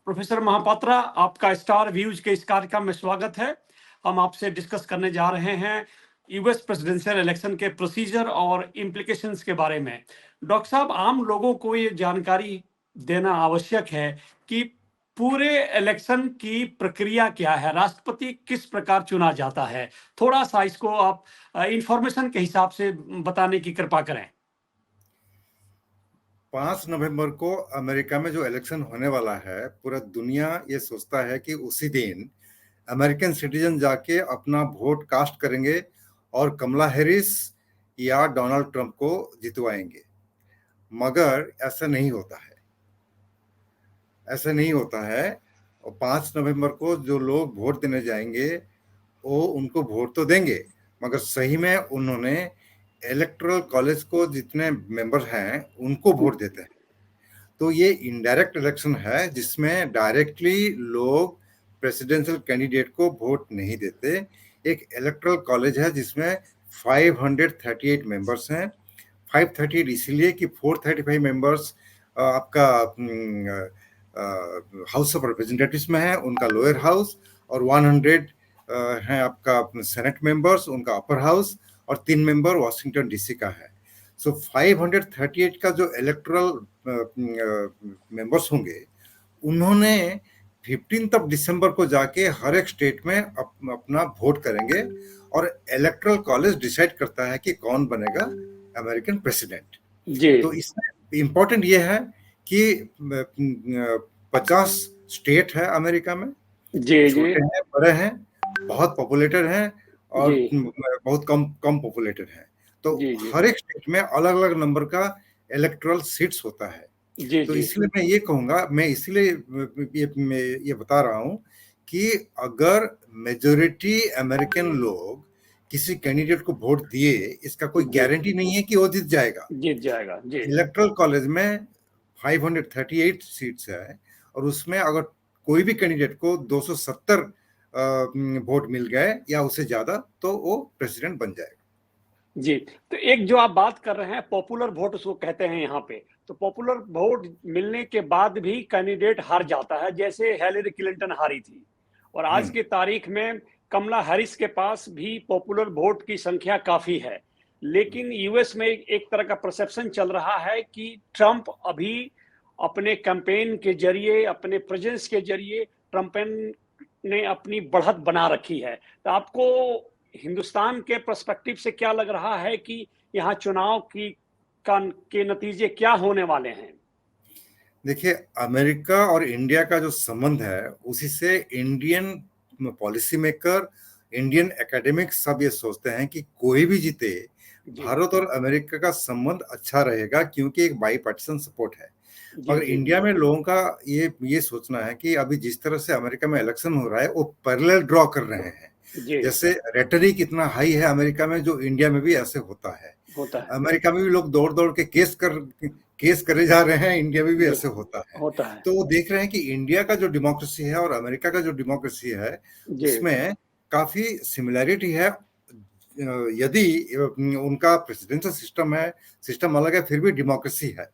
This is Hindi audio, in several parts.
प्रोफेसर महापात्रा, आपका स्टार व्यूज के इस कार्यक्रम में स्वागत है। हम आपसे डिस्कस करने जा रहे हैं यूएस प्रेसिडेंशियल इलेक्शन के प्रोसीजर और इम्प्लीकेशंस के बारे में। डॉक्टर साहब, आम लोगों को ये जानकारी देना आवश्यक है कि पूरे इलेक्शन की प्रक्रिया क्या है, राष्ट्रपति किस प्रकार चुना जाता है। थोड़ा सा इसको आप इंफॉर्मेशन के हिसाब से बताने की कृपा करें। 5 नवंबर को अमेरिका में जो इलेक्शन होने वाला है, पूरा दुनिया ये सोचता है कि उसी दिन अमेरिकन सिटीजन जाके अपना वोट कास्ट करेंगे और कमला हैरिस या डोनाल्ड ट्रंप को जितवाएंगे। मगर ऐसा नहीं होता है। ऐसा नहीं होता है। और 5 नवंबर को जो लोग वोट देने जाएंगे वो उनको वोट तो देंगे, मगर सही में उन्होंने इलेक्टोरल कॉलेज को जितने मेंबर हैं उनको वोट देते हैं। तो ये इनडायरेक्ट इलेक्शन है जिसमें डायरेक्टली लोग प्रेसिडेंशियल कैंडिडेट को वोट नहीं देते। एक इलेक्टोरल कॉलेज है जिसमें 538 मेंबर्स हैं। 538 इसलिए कि 435 मेंबर्स आपका हाउस ऑफ रिप्रेजेंटेटिव्स में है, उनका लोअर हाउस, और 100 हैं आपका सेनेट मेंबर्स, उनका अपर हाउस, और 3 मेंबर वाशिंगटन डीसी का है। सो 538 का जो इलेक्टोरल मेंबर्स होंगे, उन्होंने 15 दिसंबर को जाके हर एक स्टेट में अपना वोट करेंगे और इलेक्टोरल कॉलेज डिसाइड करता है कि कौन बनेगा अमेरिकन प्रेसिडेंट। तो इसमें इम्पोर्टेंट ये है कि 50 स्टेट है अमेरिका में, छोटे हैं, बड़े हैं, बहुत पॉपुलेटेड हैं और बहुत कम पॉपुलेटेड हैं। तो हर एक स्टेट में अलग अलग नंबर का इलेक्टोरल सीट्स होता है। तो इसलिए मैं ये कहूंगा, मैं इसलिए ये बता रहा हूं कि अगर मेजॉरिटी अमेरिकन लोग किसी कैंडिडेट को वोट दिए, इसका कोई गारंटी नहीं है कि वो जीत जाएगा। इलेक्टोरल कॉलेज में 538 सीट्स है और उसमें अगर कोई भी कैंडिडेट को 270 वोट मिल गए या उससे ज्यादा, तो वो प्रेसिडेंट बन जाएगा। जी, तो एक जो आप बात कर रहे हैं पॉपुलर वोट उसको कहते हैं यहाँ पे, तो पॉपुलर वोट मिलने के बाद भी कैंडिडेट हार जाता है, जैसे हिलेरी क्लिंटन हारी थी। और आज की तारीख में कमला हैरिस के पास भी पॉपुलर वोट की संख्या काफी है। लेकिन यूएस में एक तरह का परसेप्शन चल रहा है कि ट्रंप अभी अपने कैंपेन के जरिए, अपने प्रेजेंस के जरिए ट्रंप ने अपनी बढ़त बना रखी है। तो आपको हिंदुस्तान के पर्सपेक्टिव से क्या लग रहा है कि यहाँ चुनाव के नतीजे क्या होने वाले हैं? देखिए, अमेरिका और इंडिया का जो संबंध है, उसी से Indian policy maker, Indian academic सब ये सोचते हैं कि कोई भी जीते, भारत और अमेरिका का संबंध अच्छा रहेगा, क्योंकि एक बाईपार्टिसन सपोर्ट है। मगर इंडिया में लोगों का ये सोचना है कि अभी जिस तरह से अमेरिका में इलेक्शन हो रहा है, वो पैरेलल ड्रॉ कर रहे हैं। जैसे रेटरिक इतना हाई है अमेरिका में, जो इंडिया में भी ऐसे होता है। अमेरिका में भी लोग दौड़ दौड़ के केस करे जा रहे हैं, इंडिया में भी ऐसे होता है। तो वो देख रहे हैं कि इंडिया का जो डेमोक्रेसी है और अमेरिका का जो डेमोक्रेसी है, उसमें काफी सिमिलैरिटी है। यदि उनका प्रेसिडेंशियल सिस्टम अलग है, फिर भी डेमोक्रेसी है।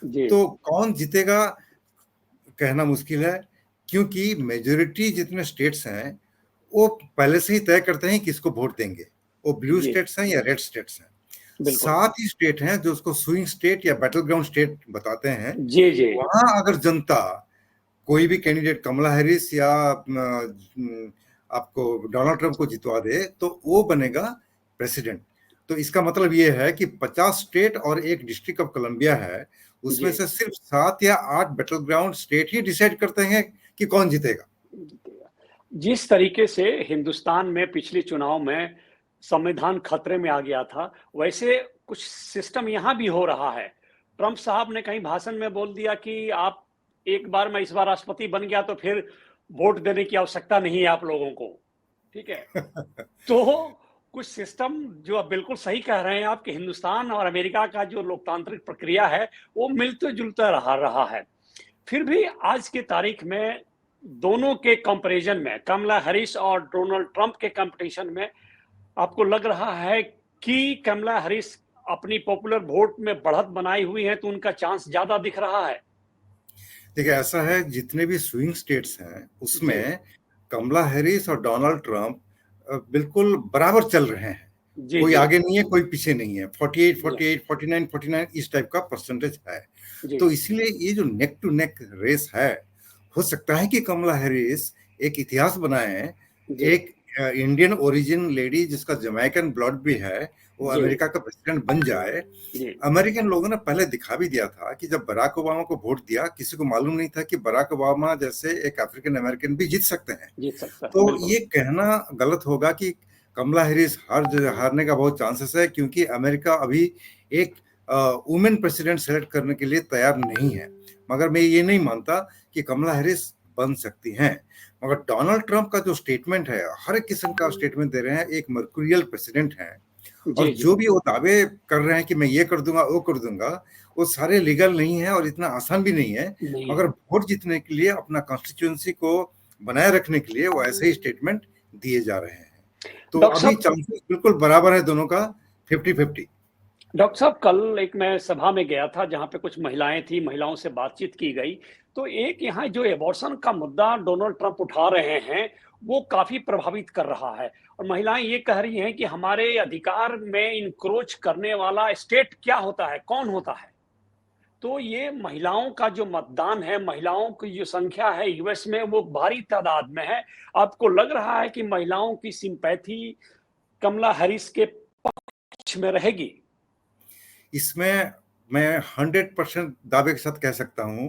तो कौन जीतेगा कहना मुश्किल है, क्योंकि मेजोरिटी जितने स्टेट्स हैं वो पहले से ही तय करते हैं किसको वोट देंगे, वो ब्लू स्टेट्स हैं या रेड स्टेट्स हैं। 7 ही स्टेट हैं जो उसको स्विंग स्टेट या बैटल ग्राउंड स्टेट बताते हैं। वहां अगर जनता कोई भी कैंडिडेट कमला हैरिस या आपको डोनाल्ड ट्रंप को जितवा दे, तो वो बनेगा प्रेसिडेंट। तो इसका मतलब ये है कि 50 स्टेट और एक डिस्ट्रिक्ट ऑफ कोलंबिया है, उसमें से सिर्फ 7 या 8 बैटल ग्राउंड स्टेट ही डिसाइड करते हैं कि कौन जीतेगा। जिस तरीके से हिंदुस्तान में पिछले चुनाव में संविधान खतरे में आ गया था, वैसे कुछ सिस्टम यहाँ भी हो रहा है। ट्रंप साहब ने कहीं भाषण में बोल दिया कि आप एक बार मैं इस बार राष्ट्रपति बन गया तो फिर वोट देने की आवश्यकता नहीं है आप लोगों को, ठीक है। तो कुछ सिस्टम जो आप बिल्कुल सही कह रहे हैं आप कि हिंदुस्तान और अमेरिका का जो लोकतांत्रिक प्रक्रिया है वो मिलते जुलते रहा है। फिर भी आज की तारीख में दोनों के कंपैरिजन में, कमला हैरिस और डोनाल्ड ट्रंप के कंपटीशन में, आपको लग रहा है कि कमला हैरिस अपनी पॉपुलर वोट में बढ़त बनाई हुई है तो उनका चांस ज्यादा दिख रहा है? देखिए ऐसा है, जितने भी स्विंग स्टेट्स हैं जी उसमें कमला हैरिस और डोनाल्ड ट्रंप बिल्कुल बराबर चल रहे हैं। जी कोई जी आगे नहीं है, कोई पीछे नहीं है। 48 जी 48 49 49 इस टाइप का परसेंटेज है। जी तो इसलिए ये जो नेक टू नेक रेस है, हो सकता है कि कमला हैरिस एक इतिहास बनाए। जी एक इंडियन ओरिजिन लेडी जिसका जमैकन ब्लड भी है, वो जी अमेरिका का प्रेसिडेंट बन जाए। जी अमेरिकन लोगों ने पहले दिखा भी दिया था कि जब बराक ओबामा को वोट दिया, किसी को मालूम नहीं था कि बराक ओबामा जैसे एक अफ्रीकन अमेरिकन भी जीत सकते हैं। जीत सकता है तो बिल्कुल। ये कहना गलत होगा कि कमला हैरिस हारने का बहुत चांसेस है, क्योंकि अमेरिका अभी एक वुमेन प्रेसिडेंट सेलेक्ट करने के लिए तैयार नहीं है। मगर मैं ये नहीं मानता कि कमला हैरिस बन सकती हैं। मगर डोनाल्ड ट्रंप का जो स्टेटमेंट है, हर एक किस्म का स्टेटमेंट दे रहे हैं, एक मर्कुरियल प्रेसिडेंट है। और जी जी जो भी वो दावे कर रहे हैं कि मैं ये कर दूंगा वो कर दूंगा, वो सारे लीगल नहीं है और इतना आसान भी नहीं है। नहीं है। मगर वोट जीतने के लिए, अपना कॉन्स्टिट्यूएंसी को बनाए रखने के लिए वो ऐसे ही स्टेटमेंट दिए जा रहे हैं। तो डॉक्टर अभी साहब, चांसेस बिल्कुल बराबर है दोनों का, 50-50। डॉक्टर साहब कल एक मैं सभा में गया था जहां पे कुछ महिलाएं थी, महिलाओं से बातचीत की गई। तो एक यहाँ जो एबॉर्शन का मुद्दा डोनाल्ड ट्रंप उठा रहे हैं, वो काफी प्रभावित कर रहा है। और महिलाएं ये कह रही हैं कि हमारे अधिकार में इंक्रोच करने वाला स्टेट क्या होता है, कौन होता है। तो ये महिलाओं का जो मतदान है, महिलाओं की जो संख्या है यूएस में, वो भारी तादाद में है। आपको लग रहा है कि महिलाओं की सिंपैथी कमला हैरिस के पक्ष में रहेगी? इसमें मैं 100% दावे के साथ कह सकता हूं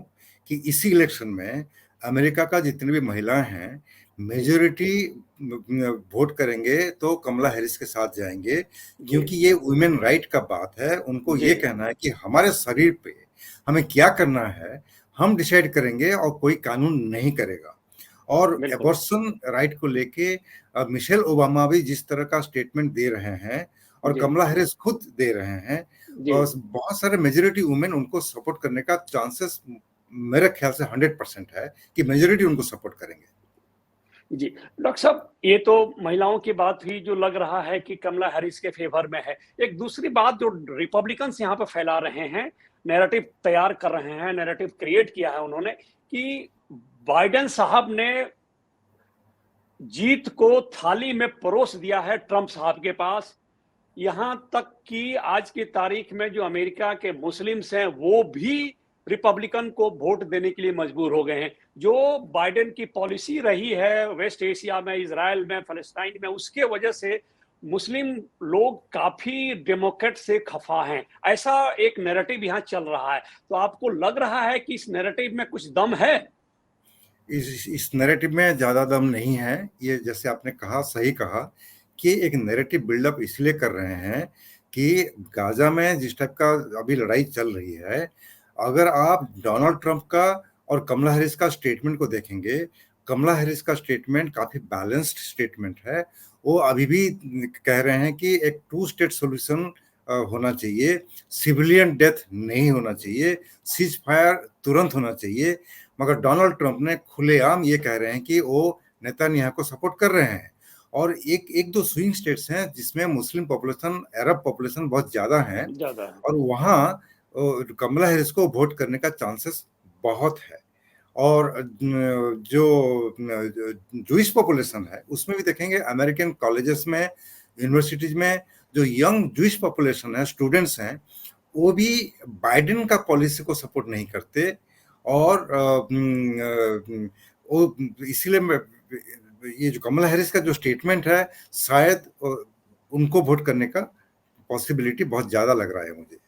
कि इसी इलेक्शन में अमेरिका का जितने भी महिलाएं हैं, जी मेजोरिटी वोट करेंगे तो कमला हैरिस के साथ जाएंगे। जी क्योंकि ये वुमेन राइट का बात है, उनको जी ये कहना है कि हमारे शरीर पे हमें क्या करना है, हम डिसाइड करेंगे और कोई कानून नहीं करेगा। और बिल्कुल। एबॉर्शन राइट को लेके मिशेल ओबामा भी जिस तरह का स्टेटमेंट दे रहे हैं, और जी कमला हैरिस खुद दे रहे हैं, जी और बहुत सारे मेजोरिटी वुमेन उनको सपोर्ट करने का चांसेस मेरे ख्याल से 100% है कि मेजोरिटी उनको सपोर्ट करेंगे। जी। डॉक्टर साहब, ये तो महिलाओं की बात हुई जो लग रहा है कि कमला हैरिस के फेवर में है। एक दूसरी बात जो रिपब्लिकन्स यहाँ पे फैला रहे हैं, नैरेटिव तैयार कर रहे हैं, नैरेटिव क्रिएट किया है उन्होंने कि बाइडेन साहब ने जीत को थाली में परोस दिया है ट्रंप साहब के पास। यहां तक कि आज की तारीख में जो अमेरिका के मुस्लिम्स हैं, वो भी रिपब्लिकन को वोट देने के लिए मजबूर हो गए हैं। जो बाइडेन की पॉलिसी रही है वेस्ट एशिया में, इजराइल में, फलस्तीन में, उसके वजह से मुस्लिम लोग काफी डेमोक्रेट से खफा हैं। ऐसा एक नैरेटिव यहाँ चल रहा है। तो आपको लग रहा है कि इस नैरेटिव में कुछ दम है? इस नैरेटिव में ज्यादा दम नहीं है। ये जैसे आपने कहा, सही कहा, कि एक नैरेटिव बिल्डअप इसलिए कर रहे हैं कि गाजा में जिस टाइप का अभी लड़ाई चल रही है, अगर आप डोनाल्ड ट्रंप का और कमला हैरिस का स्टेटमेंट को देखेंगे, कमला हैरिस का स्टेटमेंट काफी बैलेंस्ड स्टेटमेंट है। वो अभी भी कह रहे हैं कि एक टू स्टेट सॉल्यूशन होना चाहिए, सिविलियन डेथ नहीं होना चाहिए, सीज फायर तुरंत होना चाहिए। मगर डोनाल्ड ट्रंप ने खुलेआम ये कह रहे हैं कि वो नेतन्याहू को सपोर्ट कर रहे हैं। और एक एक दो स्विंग स्टेट्स हैं जिसमें मुस्लिम पॉपुलेशन, अरब पॉपुलेशन बहुत ज्यादा है, ज्यादा है। और वहाँ कमला हैरिस को वोट करने का चांसेस बहुत है। और जो जूइश पॉपुलेशन है उसमें भी देखेंगे, अमेरिकन कॉलेजेस में, यूनिवर्सिटीज में जो यंग जूइश पॉपुलेशन है, स्टूडेंट्स हैं, वो भी बाइडेन का पॉलिसी को सपोर्ट नहीं करते। और वो इसीलिए ये जो कमला हैरिस का जो स्टेटमेंट है, शायद उनको वोट करने का पॉसिबिलिटी बहुत ज्यादा लग रहा है मुझे।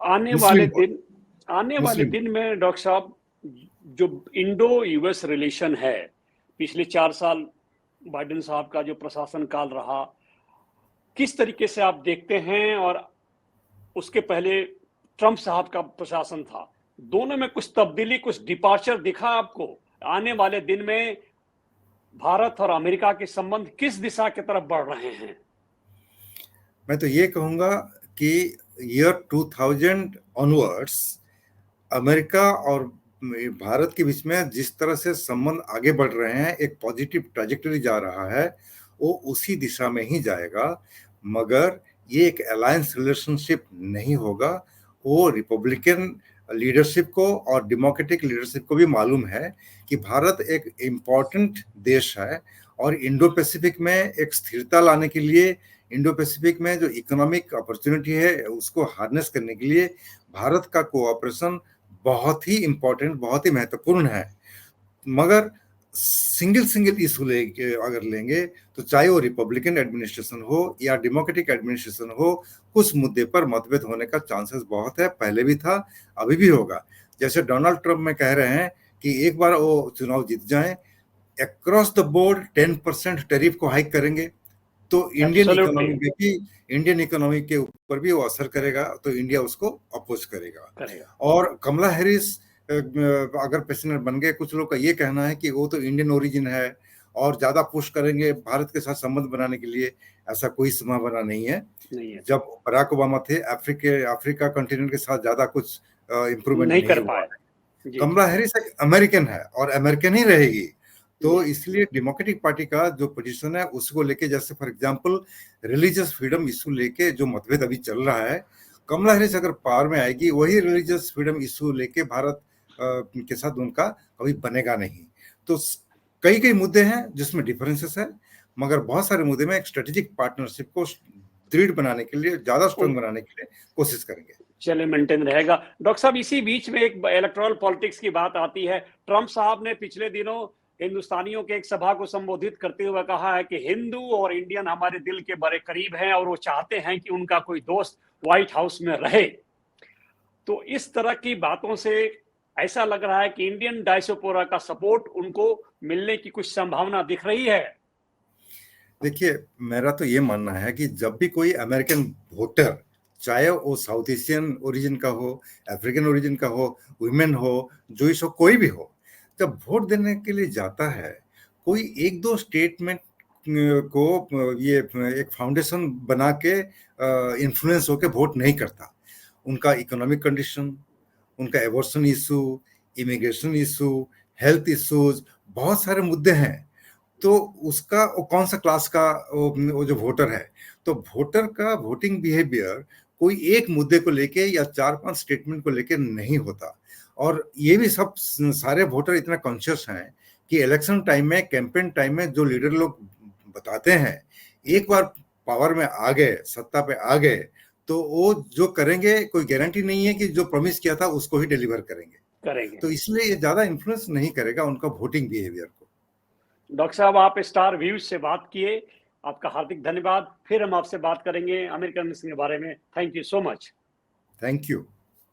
आने वाले मुस्लिम वोट, दिन आने वाले मुस्लिम। दिन में डॉक्टर साहब, जो इंडो यूएस रिलेशन है, पिछले 4 साल बाइडेन साहब का जो प्रशासन काल रहा, किस तरीके से आप देखते हैं? और उसके पहले ट्रंप साहब का प्रशासन था, दोनों में कुछ तब्दीली, कुछ डिपार्चर दिखा आपको? आने वाले दिन में भारत और अमेरिका के संबंध किस दिशा की तरफ बढ़ रहे हैं? मैं तो ये कहूंगा कि ईयर 2000 ऑनवर्ड्स अमेरिका और भारत के बीच में जिस तरह से संबंध आगे बढ़ रहे हैं, एक पॉजिटिव ट्रैजेक्टरी जा रहा है, वो उसी दिशा में ही जाएगा। मगर ये एक अलायंस रिलेशनशिप नहीं होगा, वो रिपब्लिकन लीडरशिप को और डेमोक्रेटिक लीडरशिप को भी मालूम है कि भारत एक इम्पॉर्टेंट देश है और इंडो पैसिफिक में एक स्थिरता लाने के लिए, इंडो पैसिफिक में जो इकोनॉमिक अपॉर्चुनिटी है उसको हार्नेस करने के लिए भारत का कोऑपरेशन बहुत ही इम्पोर्टेंट, बहुत ही महत्वपूर्ण है। मगर सिंगल इशू लेके अगर लेंगे तो चाहे वो रिपब्लिकन एडमिनिस्ट्रेशन हो या डेमोक्रेटिक एडमिनिस्ट्रेशन हो, कुछ मुद्दे पर मतभेद होने का चांसेस बहुत है, पहले भी था, अभी भी होगा। जैसे डोनाल्ड ट्रंप में कह रहे हैं कि एक बार वो चुनाव जीत जाएं, अक्रॉस द बोर्ड 10% टैरिफ को हाइक करेंगे तो इंडियन Absolutely. इकोनॉमी पे भी, इंडियन इकोनॉमी के ऊपर भी वो असर करेगा, तो इंडिया उसको अपोज करेगा। और कमला हैरिस अगर प्रेसिडेंट बन गए, कुछ लोग का ये कहना है कि वो तो इंडियन ओरिजिन है और ज्यादा पुश करेंगे भारत के साथ संबंध बनाने के लिए। ऐसा कोई संभावना नहीं है। जब बराक ओबामा थे, अफ्रीका कॉन्टिनेंट के साथ ज्यादा कुछ इंप्रूवमेंट नहीं कर पाए। कमला हैरिस एक अमेरिकन है और अमेरिकन ही रहेगी, तो इसलिए डेमोक्रेटिक पार्टी का जो पोजीशन है उसको लेके, जैसे for example religious freedom issue लेके जो मतभेद अभी चल रहा है, कमला हैरिस अगर पावर में आएगी, वही रिलीजियस फ्रीडम इशू लेके भारत के साथ उनका कभी बनेगा नहीं। तो कई मुद्दे हैं जिसमें डिफरेंसेस है, मगर बहुत सारे मुद्दे में एक स्ट्रेटेजिक पार्टनरशिप को दृढ़ बनाने के लिए, ज्यादा स्ट्रांग बनाने के लिए कोशिश करेंगे। चलिए, मेंटेन रहेगा। डॉक्टर साहब, इसी बीच में एक इलेक्टोरल पॉलिटिक्स की बात आती है। ट्रंप साहब ने पिछले दिनों हिंदुस्तानियों के एक सभा को संबोधित करते हुए कहा है कि हिंदू और इंडियन हमारे दिल के बड़े करीब हैं और वो चाहते हैं कि उनका कोई दोस्त व्हाइट हाउस में रहे। तो इस तरह की बातों से ऐसा लग रहा है कि इंडियन डायस्पोरा का सपोर्ट उनको मिलने की कुछ संभावना दिख रही है। देखिए, मेरा तो ये मानना है कि जब भी कोई अमेरिकन वोटर, चाहे वो साउथ एशियन ओरिजिन का हो, अफ्रीकन ओरिजिन का हो, वुमेन हो, जूइश हो, कोई भी हो, जब वोट देने के लिए जाता है, कोई एक दो स्टेटमेंट को ये एक फाउंडेशन बना के इन्फ्लुएंस होके वोट नहीं करता। उनका इकोनॉमिक कंडीशन, उनका abortion issue, immigration issue, health issues, बहुत सारे मुद्दे हैं। तो उसका वो कौन सा क्लास का वो जो वोटर है, तो वोटर का वोटिंग बिहेवियर कोई एक मुद्दे को लेके या 4-5 स्टेटमेंट को लेके नहीं होता। और ये भी सब सारे वोटर इतना कॉन्शियस हैं कि इलेक्शन टाइम में, कैंपेन टाइम में जो लीडर लोग बताते हैं, एक बार पावर में आ गए, सत्ता पे आ गए, तो वो जो करेंगे कोई गारंटी नहीं है कि जो प्रॉमिस किया था उसको ही डिलीवर करेंगे। तो इसलिए ये ज्यादा इन्फ्लुएंस नहीं करेगा उनका वोटिंग बिहेवियर को। डॉक्टर साहब, आप स्टार व्यूज से बात किए, आपका हार्दिक धन्यवाद। फिर हम आपसे बात करेंगे अमेरिकन के बारे में। Thank you so much. Thank you.